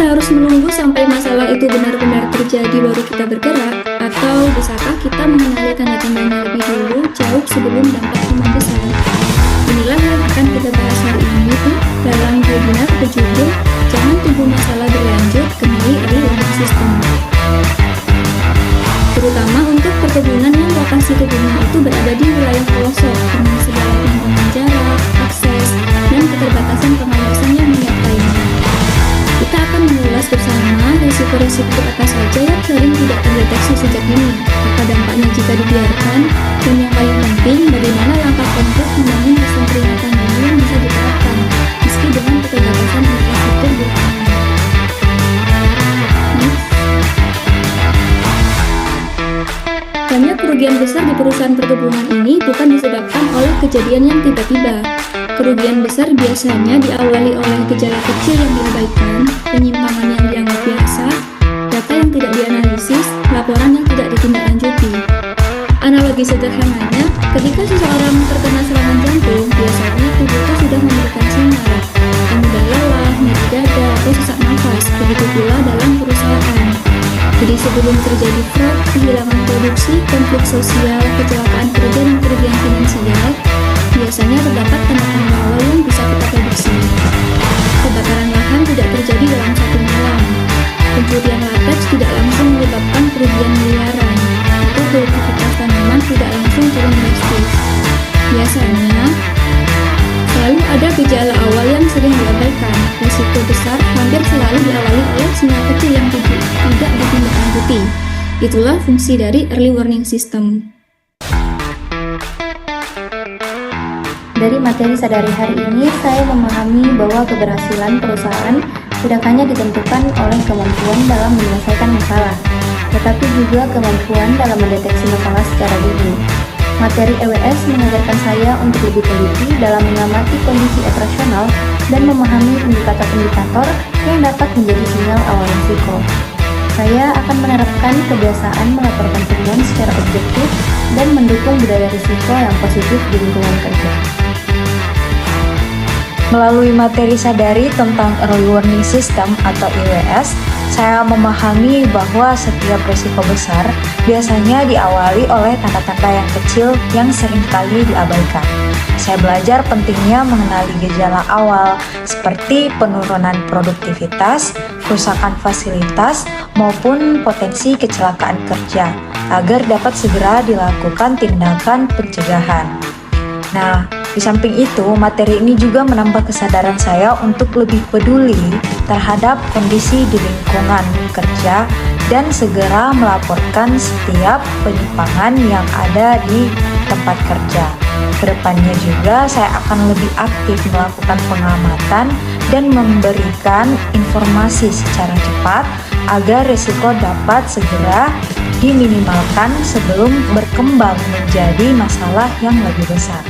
kita harus menunggu sampai masalah itu benar-benar terjadi baru kita bergerak? Atau bisakah kita mengenali tanda-tandanya lebih dulu, jauh sebelum dampaknya membesar? Inilah yang akan kita bahas hari ini dalam webinar berjudul Jangan Tunggu Masalah Berlanjut, Kenali Early Warning System. Terutama untuk perkebunan yang lokasi kebunnya itu berada di wilayah pelosok dengan segala tantangan jarak, akses, dan keterbatasan pengawasan yang menyertainya. Kita akan mengulas bersama risiko-risiko apa saja yang sering tidak terdeteksi sejak dini, apa dampaknya jika dibiarkan, dan yang paling penting bagaimana langkah konkret membangun sistem peringatan dini yang bisa diterapkan, meski dengan keterbatasan infrastruktur di lapangan. Banyak kerugian besar di perusahaan perkebunan ini bukan disebabkan oleh kejadian yang tiba-tiba. Kerugian besar biasanya diawali oleh gejala kecil yang diabaikan, penyimpangan yang dianggap biasa, data yang tidak dianalisis, laporan yang tidak ditindaklanjuti. Analogi sederhananya, ketika seseorang terkena serangan jantung, biasanya tubuh itu sudah memberikan sinyal, mudah lelah, nyeri dada, atau sesak nafas, begitu pula dalam perusahaan. Jadi sebelum terjadi fraud, kehilangan produksi, konflik sosial, kecelakaan kerja, dan kerugian finansial, biasanya terdapat tanda-tanda awal yang bisa kita prediksi. Kebakaran lahan tidak terjadi dalam satu malam. Pencurian latex tidak langsung menyebabkan kerugian miliaran, atau produktivitas tanaman tidak langsung turun drastis. Biasanya, selalu ada gejala awal yang sering diabaikan. Risiko besar hampir selalu diawali oleh sinyal kecil yang tidak ditindaklanjuti. Itulah fungsi dari early warning system. Dari materi sadari hari ini, saya memahami bahwa keberhasilan perusahaan tidak hanya ditentukan oleh kemampuan dalam menyelesaikan masalah, tetapi juga kemampuan dalam mendeteksi masalah secara dini. Materi EWS mengajarkan saya untuk lebih teliti dalam mengamati kondisi operasional dan memahami indikator-indikator yang dapat menjadi sinyal awal risiko. Saya akan menerapkan kebiasaan melaporkan temuan secara objektif dan mendukung budaya risiko yang positif di lingkungan kerja. Melalui materi sadari tentang Early Warning System atau EWS, saya memahami bahwa setiap risiko besar biasanya diawali oleh tanda-tanda yang kecil yang seringkali diabaikan. Saya belajar pentingnya mengenali gejala awal seperti penurunan produktivitas, kerusakan fasilitas, maupun potensi kecelakaan kerja agar dapat segera dilakukan tindakan pencegahan. Nah, di samping itu, materi ini juga menambah kesadaran saya untuk lebih peduli terhadap kondisi di lingkungan kerja dan segera melaporkan setiap penyimpangan yang ada di tempat kerja. Kedepannya juga saya akan lebih aktif melakukan pengamatan dan memberikan informasi secara cepat agar risiko dapat segera diminimalkan sebelum berkembang menjadi masalah yang lebih besar.